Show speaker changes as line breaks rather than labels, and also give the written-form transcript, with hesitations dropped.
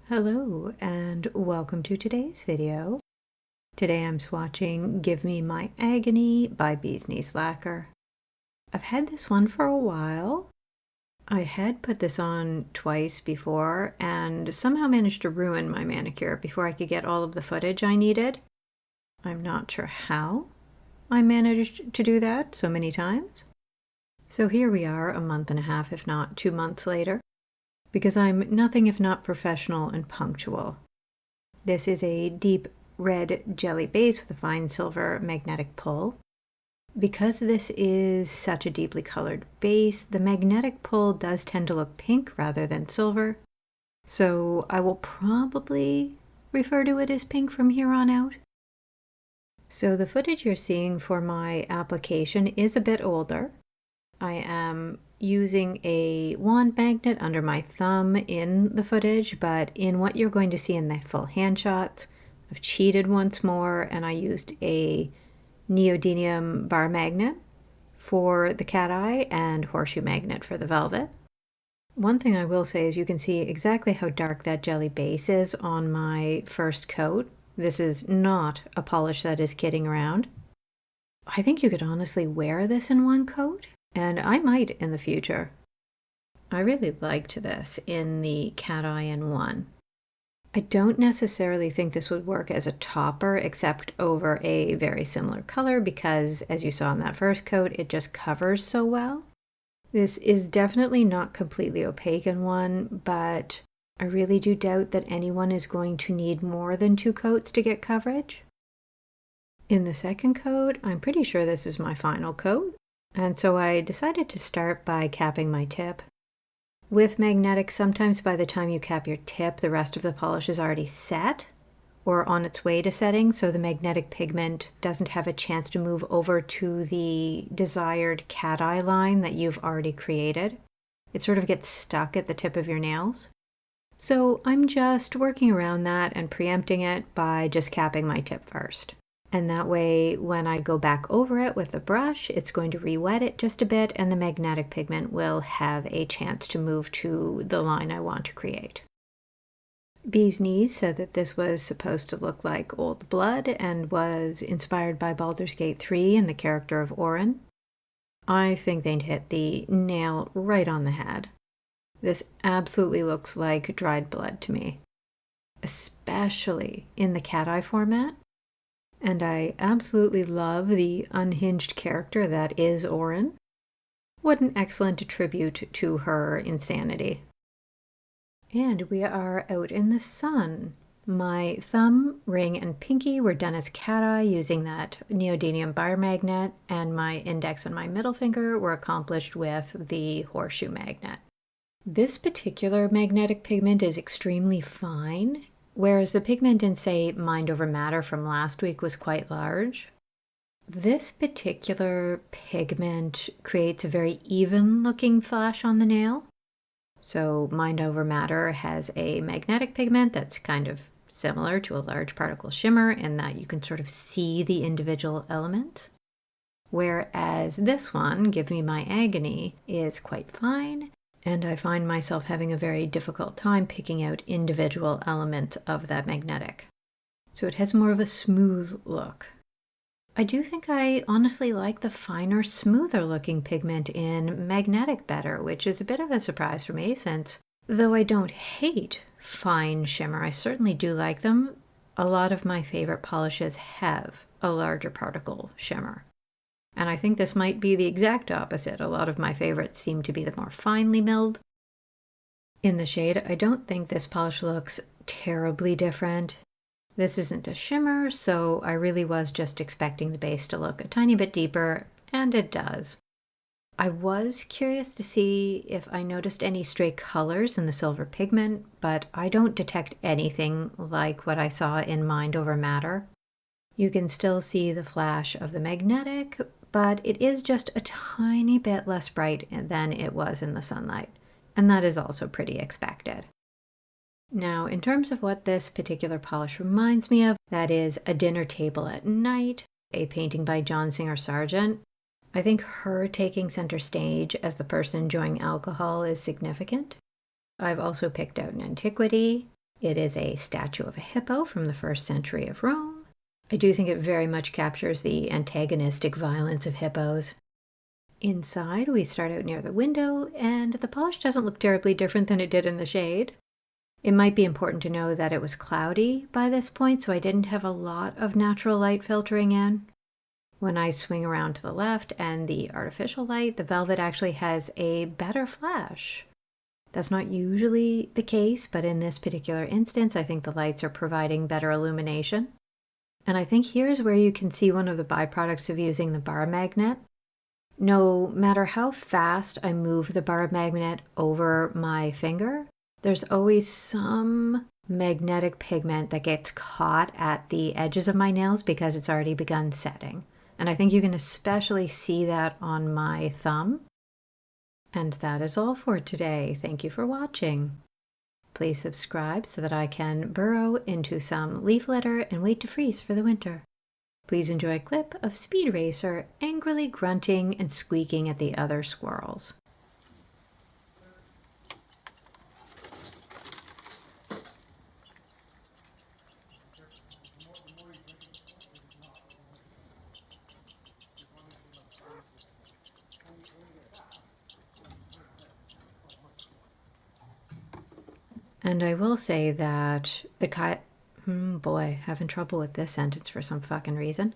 Hello and welcome to today's video. Today I'm swatching Give Me My Agony by Bee's Knees Lacquer. I've had this one for a while. I had put this on twice before and somehow managed to ruin my manicure before I could get all of the footage I needed. I'm not sure how I managed to do that so many times. So here we are a month and a half, if not 2 months later, because I'm nothing if not professional and punctual. This is a deep red jelly base with a fine silver magnetic pull. Because this is such a deeply colored base, the magnetic pull does tend to look pink rather than silver, so I will probably refer to it as pink from here on out. So the footage you're seeing for my application is a bit older. I am using a wand magnet under my thumb in the footage, but in what you're going to see in the full hand shots, I've cheated once more and I used a neodymium bar magnet for the cat eye and horseshoe magnet for the velvet. One thing I will say is you can see exactly how dark that jelly base is on my first coat. This is not a polish that is kidding around. I think you could honestly wear this in one coat, and I might in the future. I really liked this in the cat eye in one. I don't necessarily think this would work as a topper except over a very similar color because, as you saw in that first coat, it just covers so well. This is definitely not completely opaque in one, but I really do doubt that anyone is going to need more than 2 coats to get coverage. In the second coat, I'm pretty sure this is my final coat, and so I decided to start by capping my tip. With magnetics, sometimes by the time you cap your tip, the rest of the polish is already set or on its way to setting, so the magnetic pigment doesn't have a chance to move over to the desired cat eye line that you've already created. It sort of gets stuck at the tip of your nails. So I'm just working around that and preempting it by just capping my tip first. And that way, when I go back over it with the brush, it's going to re-wet it just a bit and the magnetic pigment will have a chance to move to the line I want to create. Bee's Knees said that this was supposed to look like old blood and was inspired by Baldur's Gate 3 and the character of Orin. I think they'd hit the nail right on the head. This absolutely looks like dried blood to me, especially in the cat eye format. And I absolutely love the unhinged character that is Orin. What an excellent tribute to her insanity. And we are out in the sun. My thumb, ring, and pinky were done as cat eye using that neodymium bar magnet, and my index and my middle finger were accomplished with the horseshoe magnet. This particular magnetic pigment is extremely fine, whereas the pigment in, say, Mind Over Matter from last week was quite large. This particular pigment creates a very even-looking flash on the nail. So Mind Over Matter has a magnetic pigment that's kind of similar to a large particle shimmer in that you can sort of see the individual elements. Whereas this one, Give Me My Agony, is quite fine, and I find myself having a very difficult time picking out individual elements of that magnetic. So it has more of a smooth look. I do think I honestly like the finer, smoother looking pigment in magnetic better, which is a bit of a surprise for me since, though I don't hate fine shimmer, I certainly do like them. A lot of my favorite polishes have a larger particle shimmer. And I think this might be the exact opposite. A lot of my favorites seem to be the more finely milled. In the shade, I don't think this polish looks terribly different. This isn't a shimmer, so I really was just expecting the base to look a tiny bit deeper, and it does. I was curious to see if I noticed any stray colors in the silver pigment, but I don't detect anything like what I saw in Mind Over Matter. You can still see the flash of the magnetic, but it is just a tiny bit less bright than it was in the sunlight, and that is also pretty expected. Now, in terms of what this particular polish reminds me of, that is A Dinner Table at Night, a painting by John Singer Sargent. I think her taking center stage as the person enjoying alcohol is significant. I've also picked out an antiquity, It is a statue of a hippo from the 1st century of Rome. I do think it very much captures the antagonistic violence of hippos. Inside, we start out near the window, and the polish doesn't look terribly different than it did in the shade. It might be important to know that it was cloudy by this point, so I didn't have a lot of natural light filtering in. When I swing around to the left and the artificial light, the velvet actually has a better flash. That's not usually the case, but in this particular instance, I think the lights are providing better illumination. And I think here's where you can see one of the byproducts of using the bar magnet. No matter how fast I move the bar magnet over my finger, there's always some magnetic pigment that gets caught at the edges of my nails because it's already begun setting. And I think you can especially see that on my thumb. And that is all for today. Thank you for watching. Please subscribe so that I can burrow into some leaf litter and wait to freeze for the winter. Please enjoy a clip of Speed Racer angrily grunting and squeaking at the other squirrels. And I will say that the having trouble with this sentence for some fucking reason.